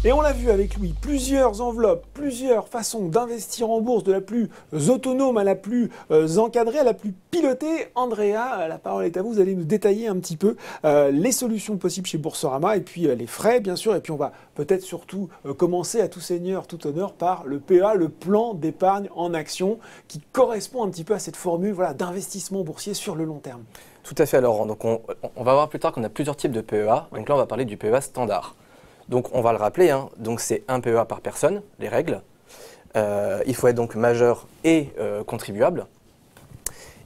Et on l'a vu avec lui, plusieurs enveloppes, plusieurs façons d'investir en bourse, de la plus autonome à la plus encadrée, à la plus pilotée. Andrea, la parole est à vous. Vous allez nous détailler un petit peu les solutions possibles chez Boursorama et puis les frais, bien sûr. Et puis on va peut-être surtout commencer à tout seigneur, tout honneur par le PEA, le plan d'épargne en action, qui correspond un petit peu à cette formule voilà, d'investissement boursier sur le long terme. Tout à fait, Laurent. Donc on va voir plus tard qu'on a plusieurs types de PEA. Donc là, on va parler du PEA standard. Donc on va le rappeler, hein. Donc c'est un PEA par personne, les règles. Il faut être donc majeur et contribuable.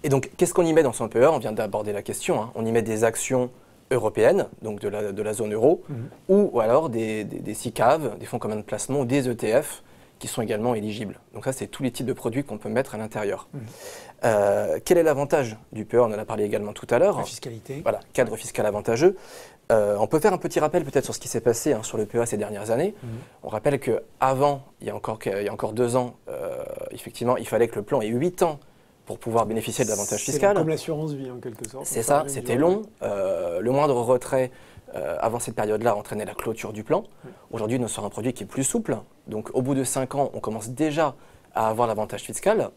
Et donc qu'est-ce qu'on y met dans son PEA? On vient d'aborder la question. Hein. On y met des actions européennes, donc de la zone euro, ou alors des SICAV, des fonds communs de placement ou des ETF qui sont également éligibles. Donc ça, c'est tous les types de produits qu'on peut mettre à l'intérieur. Quel est l'avantage du PEA? On en a parlé également tout à l'heure. La fiscalité. Voilà, cadre fiscal avantageux. On peut faire un petit rappel peut-être sur ce qui s'est passé hein, sur le PEA ces dernières années. On rappelle qu'avant, il y a encore 2 ans, effectivement, il fallait que le plan ait 8 ans pour pouvoir bénéficier de l'avantage fiscal. Comme l'assurance vie en quelque sorte. C'est ça, c'était long. Le moindre retrait avant cette période-là entraînait la clôture du plan. Aujourd'hui, nous sommes un produit qui est plus souple. Donc au bout de 5 ans, on commence déjà à avoir l'avantage fiscal.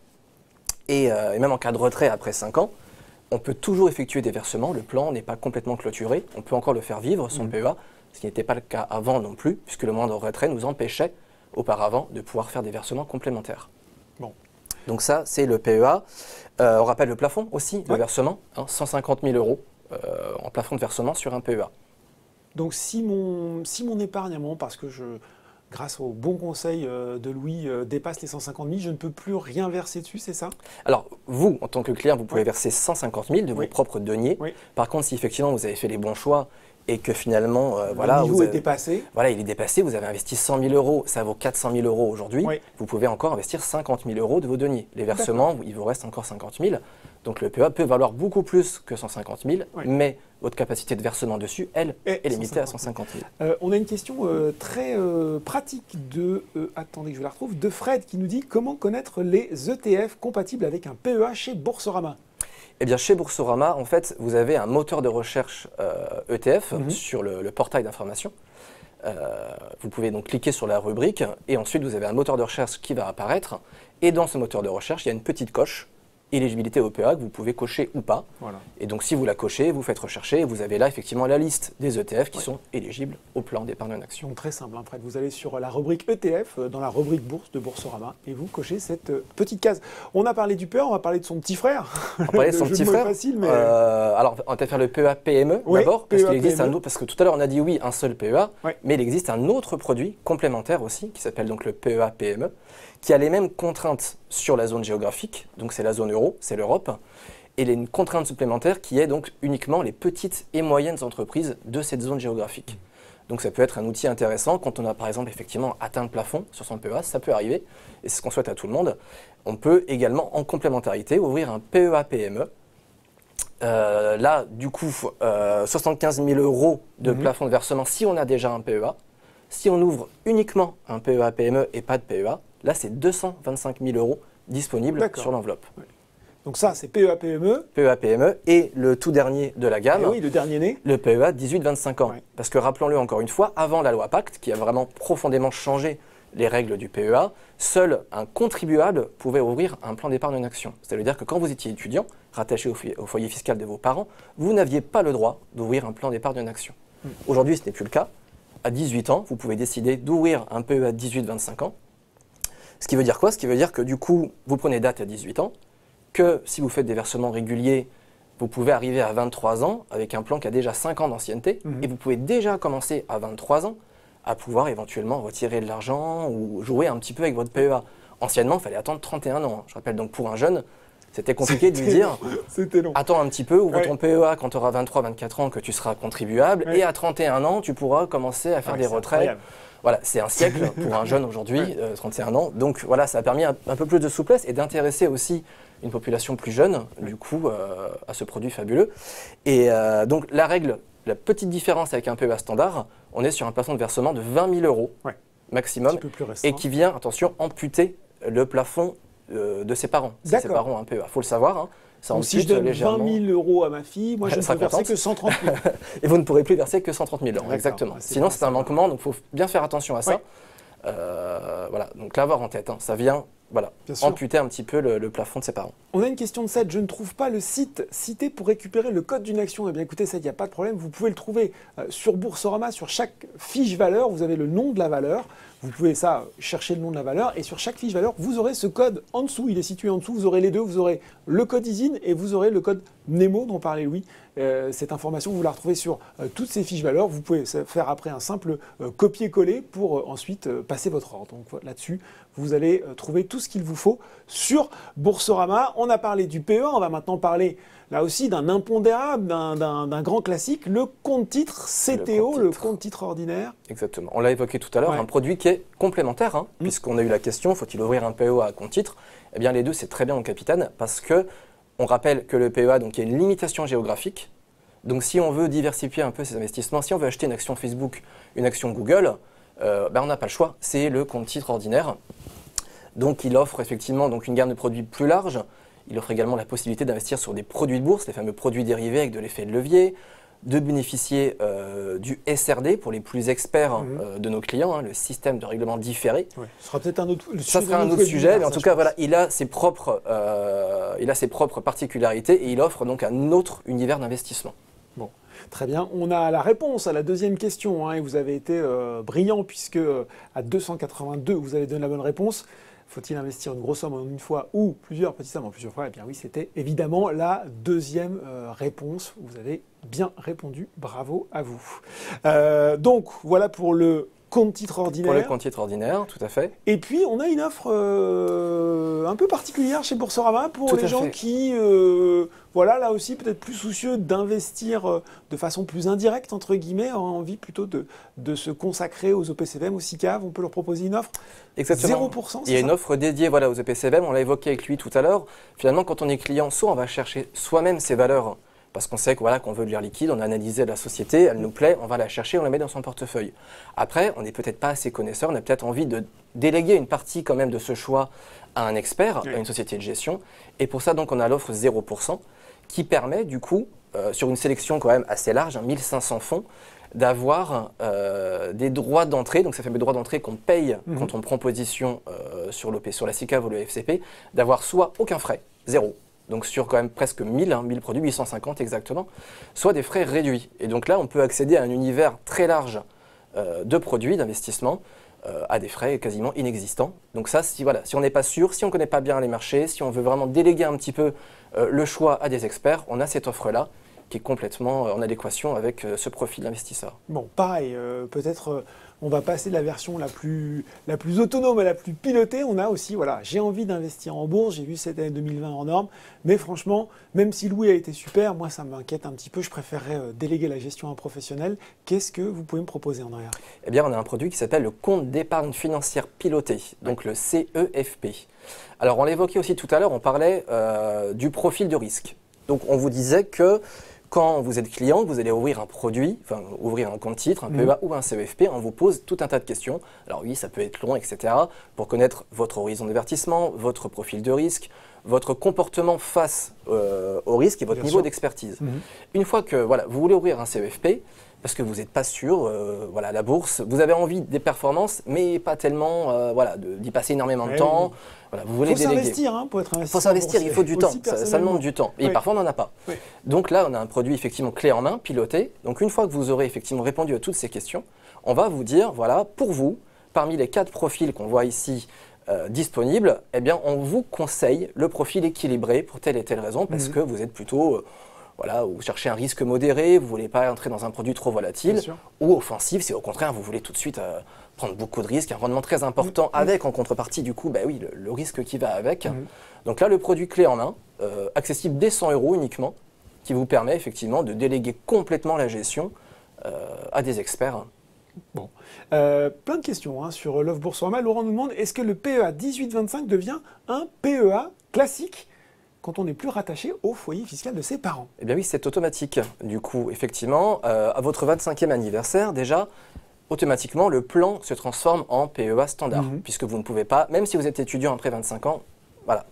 Et même en cas de retrait après 5 ans, on peut toujours effectuer des versements. Le plan n'est pas complètement clôturé. On peut encore le faire vivre, son PEA, ce qui n'était pas le cas avant non plus, puisque le moindre retrait nous empêchait auparavant de pouvoir faire des versements complémentaires. Bon. Donc ça, c'est le PEA. On rappelle le plafond aussi de versement, hein, 150 000 € en plafond de versement sur un PEA. Donc si mon épargne à un moment, parce que grâce au bon conseil de Louis, dépasse les 150 000, je ne peux plus rien verser dessus, c'est ça? Alors, vous, en tant que client, vous pouvez verser 150 000 de vos propres deniers. Par contre, si effectivement vous avez fait les bons choix et que finalement, le niveau est dépassé. Voilà, il est dépassé, vous avez investi 100 000 €, ça vaut 400 000 € aujourd'hui, vous pouvez encore investir 50 000 € de vos deniers. Les versements, il vous reste encore 50 000. Donc le PEA peut valoir beaucoup plus que 150 000, mais votre capacité de versement dessus, elle, est limitée à 150 000. On a une question très pratique de, attendez que je la retrouve, de Fred qui nous dit comment connaître les ETF compatibles avec un PEA chez Boursorama? Eh bien, chez Boursorama, en fait, vous avez un moteur de recherche ETF sur le portail d'information. Vous pouvez donc cliquer sur la rubrique et ensuite vous avez un moteur de recherche qui va apparaître. Et dans ce moteur de recherche, il y a une petite coche éligibilité au PEA que vous pouvez cocher ou pas. Voilà. Et donc si vous la cochez, vous faites rechercher et vous avez là effectivement la liste des ETF qui sont éligibles au plan d'épargne en action. Donc très simple, hein, Fred, vous allez sur la rubrique ETF, dans la rubrique bourse de Boursorama et vous cochez cette petite case. On a parlé du PEA, on va parler de son petit frère. On va parler de son petit frère. Facile, mais... alors on va faire le PEA PME d'abord, parce qu'il existe un autre, parce que tout à l'heure on a dit oui, un seul PEA, mais il existe un autre produit complémentaire aussi qui s'appelle donc le PEA PME, qui a les mêmes contraintes sur la zone géographique, donc c'est la zone euro, c'est l'Europe, et une contrainte supplémentaire qui est donc uniquement les petites et moyennes entreprises de cette zone géographique. Donc ça peut être un outil intéressant quand on a par exemple effectivement atteint le plafond sur son PEA, ça peut arriver, et c'est ce qu'on souhaite à tout le monde. On peut également en complémentarité ouvrir un PEA PME. Là du coup 75 000 € de plafond de versement si on a déjà un PEA. Si on ouvre uniquement un PEA PME et pas de PEA, là c'est 225 000 € disponibles sur l'enveloppe. Donc ça c'est PEA PME. PEA PME et le tout dernier de la gamme, le dernier né, le PEA 18-25 ans. Parce que rappelons-le encore une fois, avant la loi Pacte, qui a vraiment profondément changé les règles du PEA, seul un contribuable pouvait ouvrir un plan d'épargne en action. C'est-à-dire que quand vous étiez étudiant, rattaché au foyer fiscal de vos parents, vous n'aviez pas le droit d'ouvrir un plan d'épargne en action. Aujourd'hui ce n'est plus le cas. À 18 ans, vous pouvez décider d'ouvrir un PEA 18-25 ans. Ce qui veut dire quoi? Ce qui veut dire que du coup, vous prenez date à 18 ans, que si vous faites des versements réguliers, vous pouvez arriver à 23 ans avec un plan qui a déjà 5 ans d'ancienneté, et vous pouvez déjà commencer à 23 ans à pouvoir éventuellement retirer de l'argent ou jouer un petit peu avec votre PEA. Anciennement, il fallait attendre 31 ans. Je rappelle donc pour un jeune, c'était compliqué de lui dire attends un petit peu, ouvre ton PEA quand tu auras 23-24 ans que tu seras contribuable, et à 31 ans, tu pourras commencer à faire des retraits. Voilà, c'est un siècle pour un jeune aujourd'hui, 31 ans. Donc voilà, ça a permis un peu plus de souplesse et d'intéresser aussi une population plus jeune, du coup, à ce produit fabuleux. Et donc la règle, la petite différence avec un PEA standard, on est sur un plafond de versement de 20 000 € maximum, et qui vient, attention, amputer le plafond de ses parents. Si ses parents ont un PEA, il faut le savoir. Hein. Ça donc si je donne 20 000 euros à ma fille, moi je ne peux verser que 130 000. Et vous ne pourrez plus verser que 130 000 euros, exactement. Sinon c'est un manquement, donc il faut bien faire attention à ça. Voilà, donc l'avoir en tête, hein. Ça vient amputer un petit peu le plafond de ses parents. On a une question de Seth, je ne trouve pas le site cité pour récupérer le code d'une action. Eh bien écoutez Seth, il n'y a pas de problème, vous pouvez le trouver sur Boursorama, sur chaque fiche valeur, vous avez le nom de la valeur. Vous pouvez chercher le nom de la valeur et sur chaque fiche valeur, vous aurez ce code en dessous. Il est situé en dessous. Vous aurez les deux. Vous aurez le code ISIN et vous aurez le code Nemo dont parlait Louis. Cette information, vous la retrouvez sur toutes ces fiches valeurs. Vous pouvez faire après un simple copier-coller pour ensuite passer votre ordre. Donc là-dessus, vous allez trouver tout ce qu'il vous faut sur Boursorama. On a parlé du PEA. On va maintenant parler là aussi d'un impondérable, d'un grand classique, le compte-titre CTO, le compte-titre ordinaire. Exactement. On l'a évoqué tout à l'heure, un produit qui est complémentaire, hein, puisqu'on a eu la question, faut-il ouvrir un PEA à compte-titre? Eh bien les deux, c'est très bien mon capitaine, parce que on rappelle que le PEA, donc, il y a une limitation géographique. Donc si on veut diversifier un peu ses investissements, si on veut acheter une action Facebook, une action Google, on n'a pas le choix, c'est le compte-titre ordinaire. Donc il offre effectivement donc, une gamme de produits plus large. Il offre également la possibilité d'investir sur des produits de bourse, les fameux produits dérivés avec de l'effet de levier, de bénéficier du SRD pour les plus experts de nos clients, hein, le système de règlement différé. Ouais. Ce sera peut-être un autre sujet. Ça sera un autre sujet, mais en tout cas, voilà, il a ses propres particularités et il offre donc un autre univers d'investissement. Bon, très bien. On a la réponse à la deuxième question, hein, et vous avez été brillant puisque à 282, vous avez donné la bonne réponse. Faut-il investir une grosse somme en une fois ou plusieurs petites sommes en plusieurs fois? Eh bien oui, c'était évidemment la deuxième réponse. Vous avez bien répondu. Bravo à vous. Donc, voilà pour le compte-titre ordinaire. Pour le compte-titre ordinaire, tout à fait. Et puis, on a une offre un peu particulière chez Boursorama pour les gens qui, voilà, là aussi, peut-être plus soucieux d'investir de façon plus indirecte, entre guillemets, ont envie plutôt de se consacrer aux OPCVM, aux SICAV. On peut leur proposer une offre. Exactement. 0%, il y a une offre dédiée aux OPCVM, on l'a évoqué avec lui tout à l'heure. Finalement, quand on est client, soit on va chercher soi-même ses valeurs, parce qu'on sait qu'on veut lire liquide, on a analysé la société, elle nous plaît, on va la chercher, on la met dans son portefeuille. Après, on n'est peut-être pas assez connaisseur, on a peut-être envie de déléguer une partie quand même de ce choix à un expert, à une société de gestion. Et pour ça, donc, on a l'offre 0%, qui permet du coup, sur une sélection quand même assez large, 1500 fonds, d'avoir des droits d'entrée, donc ça fait des droits d'entrée qu'on paye quand on prend position sur la SICAV ou le FCP, d'avoir soit aucun frais, zéro, donc sur quand même presque 1000 produits, 850 exactement, soit des frais réduits. Et donc là, on peut accéder à un univers très large de produits, d'investissement, à des frais quasiment inexistants. Donc ça, si on n'est pas sûr, si on ne connaît pas bien les marchés, si on veut vraiment déléguer un petit peu le choix à des experts, on a cette offre-là qui est complètement en adéquation avec ce profil d'investisseur. Bon, pareil, peut-être on va passer de la version la plus autonome à la plus pilotée. On a aussi, voilà, j'ai envie d'investir en bourse, j'ai vu cette année 2020 en norme, mais franchement, même si Louis a été super, moi ça m'inquiète un petit peu, je préférerais déléguer la gestion à un professionnel. Qu'est-ce que vous pouvez me proposer, Andrea? Eh bien, on a un produit qui s'appelle le compte d'épargne financière piloté, donc le CEFP. Alors, on l'évoquait aussi tout à l'heure, on parlait du profil de risque. Donc, on vous disait que quand vous êtes client, vous allez ouvrir un produit, enfin ouvrir un compte titre, un PEA ou un CEFP, on vous pose tout un tas de questions. Alors oui, ça peut être long, etc. pour connaître votre horizon d'avertissement, votre profil de risque, votre comportement face au risque et votre niveau d'expertise. Une fois que vous voulez ouvrir un CEFP, parce que vous n'êtes pas sûr, la bourse, vous avez envie des performances, mais pas tellement d'y passer énormément de temps. Voilà, vous voulez déléguer. Il faut s'investir pour être investisseur. Il faut s'investir, il faut du temps, ça demande du temps. Et parfois, on n'en a pas. Donc là, on a un produit effectivement clé en main, piloté. Donc une fois que vous aurez effectivement répondu à toutes ces questions, on va vous dire, voilà, pour vous, parmi les 4 profils qu'on voit ici disponibles, eh bien, on vous conseille le profil équilibré pour telle et telle raison, parce que vous êtes plutôt... vous cherchez un risque modéré, vous ne voulez pas entrer dans un produit trop volatile, ou offensif, si au contraire vous voulez tout de suite prendre beaucoup de risques, un rendement très important avec en contrepartie du coup le risque qui va avec. Donc là, le produit clé en main, accessible dès 100 € uniquement, qui vous permet effectivement de déléguer complètement la gestion à des experts. Bon, plein de questions sur l'offre Boursorama. Laurent nous demande, est-ce que le PEA 18-25 devient un PEA classique quand on n'est plus rattaché au foyer fiscal de ses parents? Eh bien oui, c'est automatique. Du coup, effectivement, à votre 25e anniversaire, déjà, automatiquement, le plan se transforme en PEA standard, puisque vous ne pouvez pas, même si vous êtes étudiant après 25 ans, Voilà,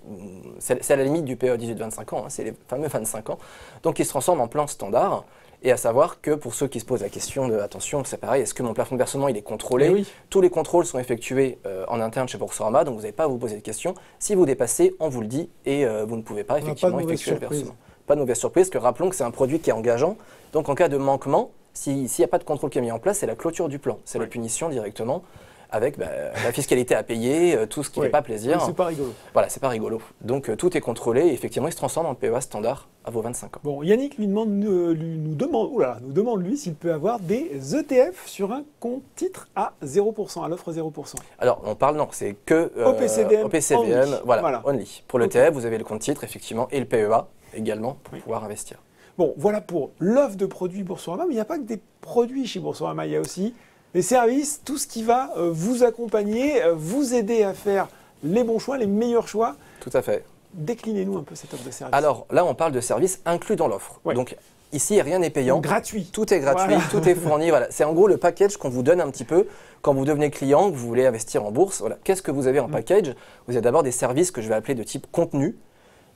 c'est à la limite du PEA 18-25 ans, hein, c'est les fameux 25 ans. Donc il se transforme en plan standard. Et à savoir que pour ceux qui se posent la question de, attention, c'est pareil, est-ce que mon plafond de versement il est contrôlé? Oui. Tous les contrôles sont effectués en interne chez Boursorama, donc vous n'avez pas à vous poser de questions. Si vous dépassez, on vous le dit et vous ne pouvez pas effectivement effectuer le versement. Pas de mauvaise surprise, que rappelons que c'est un produit qui est engageant. Donc en cas de manquement, s'il n'y a pas de contrôle qui est mis en place, c'est la clôture du plan. C'est la punition directement avec la fiscalité à payer, tout ce qui ne fait pas plaisir. C'est pas rigolo. Voilà, c'est pas rigolo. Donc tout est contrôlé et effectivement, il se transforme en PEA standard à vos 25 ans. Bon, Yannick nous demande lui s'il peut avoir des ETF sur un compte titre à 0%, à l'offre 0%. Alors, on parle, non, c'est que OPCVM, voilà, only. Pour l'ETF, vous avez le compte titre, effectivement, et le PEA également pour pouvoir investir. Bon, voilà pour l'offre de produits Boursorama, mais il n'y a pas que des produits chez Boursorama, il y a aussi les services, tout ce qui va vous accompagner, vous aider à faire les bons choix, les meilleurs choix. Tout à fait. Déclinez-nous un peu cette offre de service. Alors là, on parle de services inclus dans l'offre. Ouais. Donc ici, rien n'est payant. Donc, gratuit. Tout est gratuit, voilà. Tout est fourni. Voilà. C'est en gros le package qu'on vous donne un petit peu quand vous devenez client, que vous voulez investir en bourse. Voilà. Qu'est-ce que vous avez en package? Vous avez d'abord des services que je vais appeler de type contenu.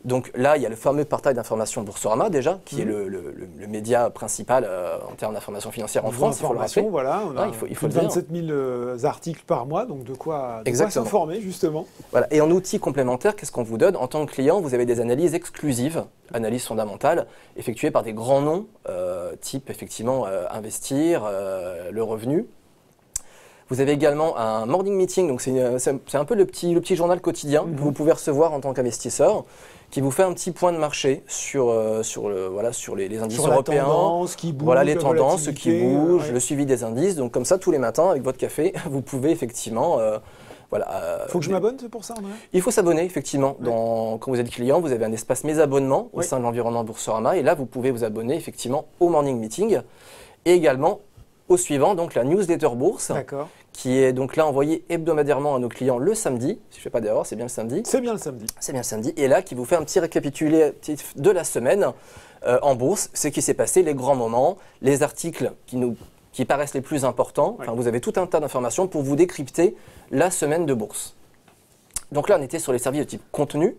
Donc là, il y a le fameux portail d'information Boursorama déjà, qui est le média principal en termes d'information financière en France, il faut le rappeler. Voilà, on a il faut 27 000 articles par mois, donc de quoi s'informer justement. Voilà. Et en outil complémentaire, qu'est-ce qu'on vous donne? En tant que client, vous avez des analyses exclusives, analyses fondamentales, effectuées par des grands noms, type effectivement Investir, Le Revenu. Vous avez également un morning meeting, donc c'est un peu le petit journal quotidien que vous pouvez recevoir en tant qu'investisseur, qui vous fait un petit point de marché sur les indices européens, tendance qui bouge, voilà les tendances qui bougent, le suivi des indices. Donc comme ça, tous les matins, avec votre café, vous pouvez effectivement... faut que je m'abonne pour ça, André? Il faut s'abonner, effectivement. Quand vous êtes client, vous avez un espace Mes abonnements au sein de l'environnement Boursorama. Et là, vous pouvez vous abonner, effectivement, au morning meeting et également au suivant, donc la newsletter bourse, qui est donc là envoyée hebdomadairement à nos clients le samedi. Si je ne fais pas d'erreur, c'est bien le samedi. C'est bien le samedi. C'est bien le samedi. Et là, qui vous fait un petit récapitulatif de la semaine en bourse, ce qui s'est passé, les grands moments, les articles qui paraissent les plus importants. Enfin, vous avez tout un tas d'informations pour vous décrypter la semaine de bourse. Donc là, on était sur les services de type contenu.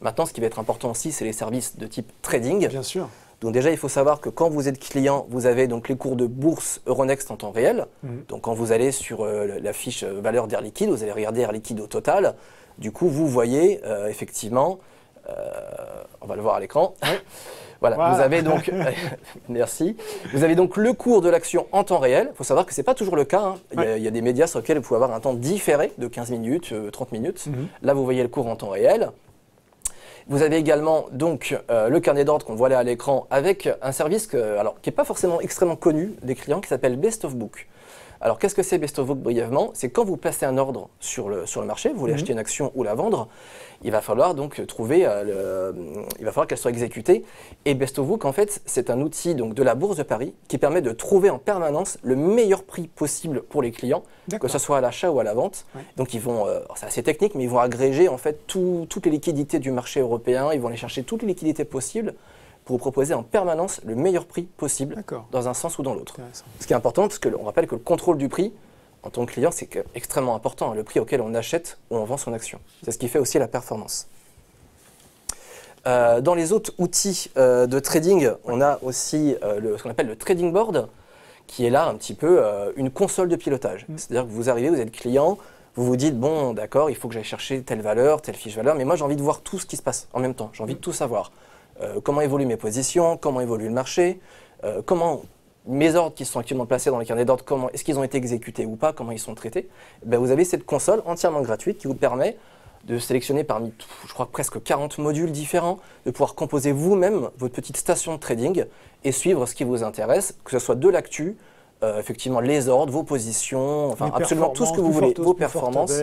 Maintenant, ce qui va être important aussi, c'est les services de type trading. Bien sûr. Donc déjà, il faut savoir que quand vous êtes client, vous avez donc les cours de bourse Euronext en temps réel. Donc quand vous allez sur la fiche valeur d'Air Liquide, vous allez regarder Air Liquide au total. Du coup, vous voyez effectivement, on va le voir à l'écran. Voilà, vous avez donc, merci, vous avez donc le cours de l'action en temps réel. Il faut savoir que ce n'est pas toujours le cas. Il y a des médias sur lesquels vous pouvez avoir un temps différé de 15 minutes, 30 minutes. Là, vous voyez le cours en temps réel. Vous avez également donc le carnet d'ordre qu'on voit là à l'écran avec un service qui n'est pas forcément extrêmement connu des clients qui s'appelle Best of Book. Alors qu'est-ce que c'est Best of Book brièvement? C'est quand vous placez un ordre sur le marché, vous voulez acheter une action ou la vendre, il va falloir donc trouver, il va falloir qu'elle soit exécutée. Et Best of Book en fait c'est un outil donc de la Bourse de Paris qui permet de trouver en permanence le meilleur prix possible pour les clients, que ce soit à l'achat ou à la vente. Donc ils vont, c'est assez technique, mais ils vont agréger en fait toutes les liquidités du marché européen, ils vont aller chercher toutes les liquidités possibles pour vous proposer en permanence le meilleur prix possible dans un sens ou dans l'autre. Ce qui est important, parce qu'on rappelle que le contrôle du prix, en tant que client, c'est extrêmement important, le prix auquel on achète ou on vend son action. C'est ce qui fait aussi la performance. Dans les autres outils de trading, on a aussi ce qu'on appelle le trading board, qui est là un petit peu une console de pilotage. C'est-à-dire que vous arrivez, vous êtes client, vous vous dites, bon, d'accord, il faut que j'aille chercher telle valeur, telle fiche valeur, mais moi j'ai envie de voir tout ce qui se passe en même temps, j'ai envie de tout savoir. Comment évoluent mes positions, comment évolue le marché, comment mes ordres qui sont actuellement placés dans les carnets d'ordre, est-ce qu'ils ont été exécutés ou pas, comment ils sont traités. Vous avez cette console entièrement gratuite qui vous permet de sélectionner parmi, je crois, presque 40 modules différents, de pouvoir composer vous-même votre petite station de trading et suivre ce qui vous intéresse, que ce soit de l'actu, effectivement les ordres, vos positions, enfin absolument tout ce que vous voulez, vos performances.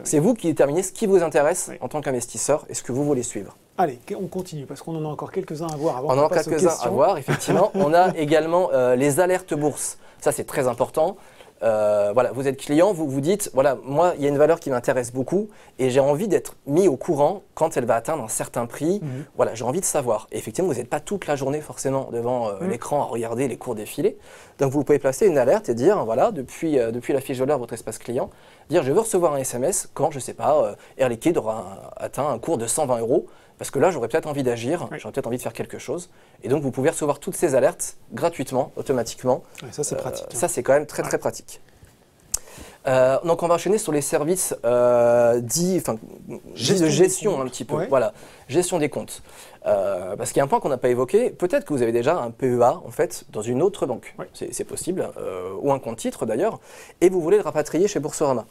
C'est vous qui déterminez ce qui vous intéresse en tant qu'investisseur et ce que vous voulez suivre. Allez, on continue parce qu'on en a encore quelques-uns à voir avant. On en a quelques-uns à voir, effectivement. On a également les alertes bourse. Ça, c'est très important. Voilà, vous êtes client, vous vous dites, voilà, moi, il y a une valeur qui m'intéresse beaucoup et j'ai envie d'être mis au courant quand elle va atteindre un certain prix. Voilà, j'ai envie de savoir. Et effectivement, vous n'êtes pas toute la journée forcément devant l'écran à regarder les cours défiler. Donc, vous pouvez placer une alerte et dire, voilà, depuis la fiche de l'heure, votre espace client, dire, je veux recevoir un SMS quand, je ne sais pas, Air Liquide aura atteint un cours de 120 €. Parce que là, j'aurais peut-être envie d'agir, j'aurais peut-être envie de faire quelque chose. Et donc, vous pouvez recevoir toutes ces alertes gratuitement, automatiquement. Ouais, ça, c'est pratique. Ça, c'est quand même très, très pratique. Donc, on va enchaîner sur les services dits de gestion un petit peu. Ouais. Voilà, gestion des comptes. Parce qu'il y a un point qu'on n'a pas évoqué. Peut-être que vous avez déjà un PEA, en fait, dans une autre banque. Ouais. C'est possible. Ou un compte titre, d'ailleurs. Et vous voulez le rapatrier chez Boursorama.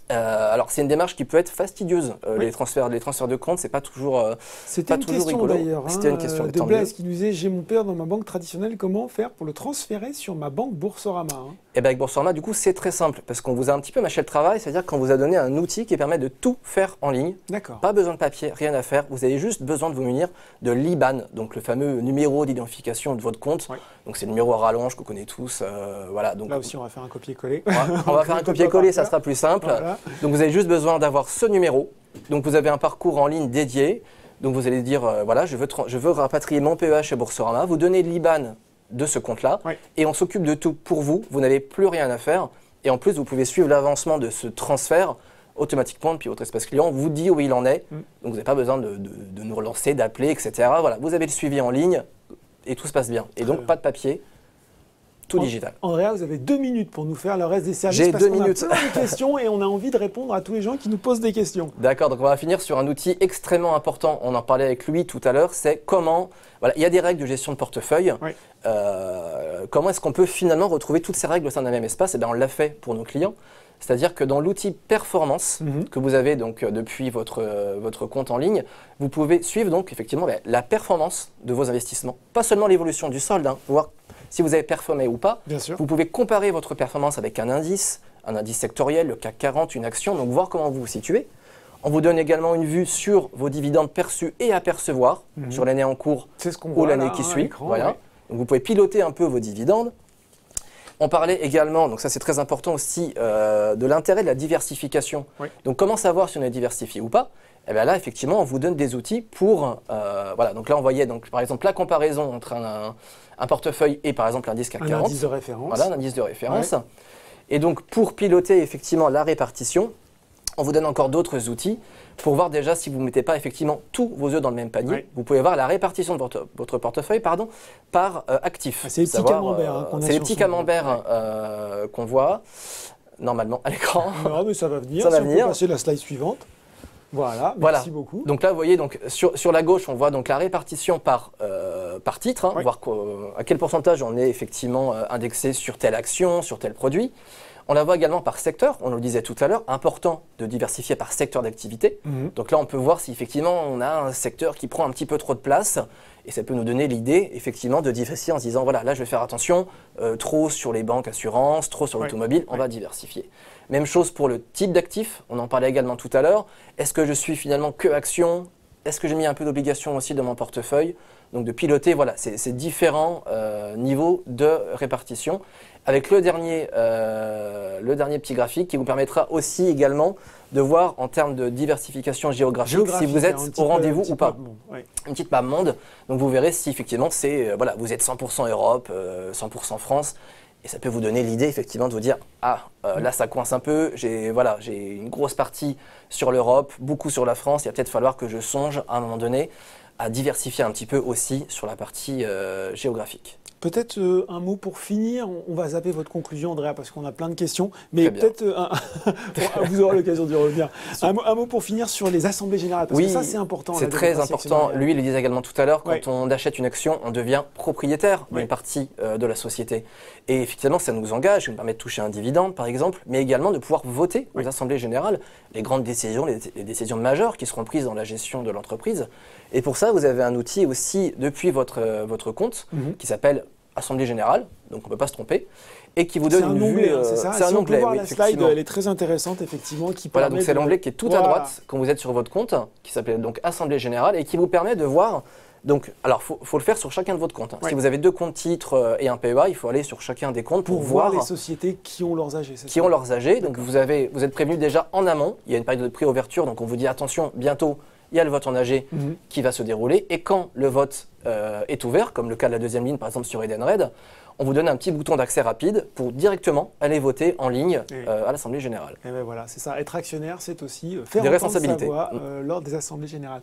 Alors c'est une démarche qui peut être fastidieuse. Les transferts de compte, c'est pas toujours C'était une question rigolo. d'ailleurs. C'était une question de Blaise qui nous disait j'ai mon père dans ma banque traditionnelle, comment faire pour le transférer sur ma banque Boursorama Et bien avec Boursorama, du coup, c'est très simple parce qu'on vous a un petit peu mâché le travail, c'est-à-dire qu'on vous a donné un outil qui permet de tout faire en ligne. D'accord. Pas besoin de papier, rien à faire. Vous avez juste besoin de vous munir de l'IBAN, donc le fameux numéro d'identification de votre compte. Ouais. Donc c'est le numéro à rallonge qu'on connaît tous. Voilà. Donc là aussi, on va faire un copier-coller. on va faire un copier-coller, ça sera plus simple. Voilà. Donc vous avez juste besoin d'avoir ce numéro. Donc vous avez un parcours en ligne dédié. Donc vous allez dire, voilà, je veux rapatrier mon PEA chez Boursorama. Vous donnez l'IBAN de ce compte-là et on s'occupe de tout pour vous. Vous n'avez plus rien à faire. Et en plus, vous pouvez suivre l'avancement de ce transfert automatiquement depuis votre espace client. Vous dit où il en est. Donc vous n'avez pas besoin de nous relancer, d'appeler, etc. Voilà, vous avez le suivi en ligne et tout se passe bien. Et donc pas de papier. Tout digital. Andrea, vous avez 2 minutes pour nous faire le reste des services. J'ai parce 2 qu'on minutes. a plein de questions et on a envie de répondre à tous les gens qui nous posent des questions. D'accord, donc on va finir sur un outil extrêmement important. On en parlait avec lui tout à l'heure. C'est comment. Voilà, il y a des règles de gestion de portefeuille. Oui. Comment est-ce qu'on peut finalement retrouver toutes ces règles au sein d'un même espace? Eh bien, on l'a fait pour nos clients. C'est-à-dire que dans l'outil performance que vous avez donc depuis votre compte en ligne, vous pouvez suivre donc effectivement la performance de vos investissements. Pas seulement l'évolution du solde, voir si vous avez performé ou pas. Bien sûr. Vous pouvez comparer votre performance avec un indice sectoriel, le CAC 40, une action, donc voir comment vous vous situez. On vous donne également une vue sur vos dividendes perçus et à percevoir sur l'année en cours ou l'année qui suit. Voilà. Donc vous pouvez piloter un peu vos dividendes. On parlait également, donc ça c'est très important aussi, de l'intérêt de la diversification. Oui. Donc comment savoir si on est diversifié ou pas? Et bien là, effectivement, on vous donne des outils pour... voilà, donc là on voyait donc, par exemple la comparaison entre un portefeuille et par exemple l'indice CAC 40. Un indice de référence. Voilà, un indice de référence. Ouais. Et donc pour piloter effectivement la répartition, on vous donne encore d'autres outils pour voir déjà si vous ne mettez pas effectivement tous vos œufs dans le même panier. Oui. Vous pouvez voir la répartition de votre portefeuille par actif. C'est les petits camemberts qu'on a. C'est les petits camemberts qu'on voit normalement à l'écran. Non, mais ça va venir. Ça va venir. On peut passer la slide suivante. Voilà, merci beaucoup. Donc là, vous voyez, donc, sur la gauche, on voit donc la répartition par titre, voir à quel pourcentage on est effectivement indexé sur telle action, sur tel produit. On la voit également par secteur, on le disait tout à l'heure, important de diversifier par secteur d'activité. Donc là, on peut voir si effectivement on a un secteur qui prend un petit peu trop de place et ça peut nous donner l'idée effectivement de diversifier en se disant voilà, là je vais faire attention, trop sur les banques assurances, trop sur l'automobile, on va diversifier. Même chose pour le type d'actif, on en parlait également tout à l'heure. Est-ce que je suis finalement que action? Est-ce que j'ai mis un peu d'obligation aussi dans mon portefeuille? Donc de piloter voilà, ces différents niveaux de répartition. Avec le dernier petit graphique qui vous permettra aussi également de voir en termes de diversification géographique si vous êtes au rendez-vous ou pas. Une petite map monde. Donc vous verrez si effectivement voilà, vous êtes 100% Europe, 100% France. Et ça peut vous donner l'idée effectivement de vous dire là ça coince un peu, j'ai une grosse partie sur l'Europe, beaucoup sur la France, il va peut-être falloir que je songe à un moment donné à diversifier un petit peu aussi sur la partie géographique. Peut-être un mot pour finir, on va zapper votre conclusion Andrea parce qu'on a plein de questions, mais peut-être vous aurez l'occasion d'y revenir. Un mot pour finir sur les assemblées générales, parce que ça c'est important. C'est très important, lui il le disait également tout à l'heure, quand on achète une action, on devient propriétaire d'une partie de la société. Et effectivement ça nous engage, ça nous permet de toucher un dividende par exemple, mais également de pouvoir voter aux assemblées générales les grandes décisions, les décisions majeures qui seront prises dans la gestion de l'entreprise. Et pour ça vous avez un outil aussi depuis votre compte qui s'appelle Assemblée Générale, donc on ne peut pas se tromper, et qui vous donne une vue. C'est ça. C'est un onglet, oui, la slide, elle est très intéressante, effectivement. Voilà, donc c'est l'onglet qui est tout à droite quand vous êtes sur votre compte, qui s'appelle donc Assemblée Générale, et qui vous permet de voir Donc, alors, faut le faire sur chacun de votre compte. Ouais. Si vous avez 2 comptes titres et un PEA, il faut aller sur chacun des comptes pour voir les sociétés qui ont leurs AG. Qui ont leurs AG. Donc, vous êtes prévenu déjà en amont. Il y a une période de préouverture, donc on vous dit attention, bientôt, il y a le vote en AG qui va se dérouler. Et quand le vote est ouvert, comme le cas de la deuxième ligne, par exemple sur Edenred, on vous donne un petit bouton d'accès rapide pour directement aller voter en ligne à l'Assemblée Générale. Et ben voilà, c'est ça. Être actionnaire, c'est aussi faire des entendre responsabilités. sa voix lors des Assemblées Générales.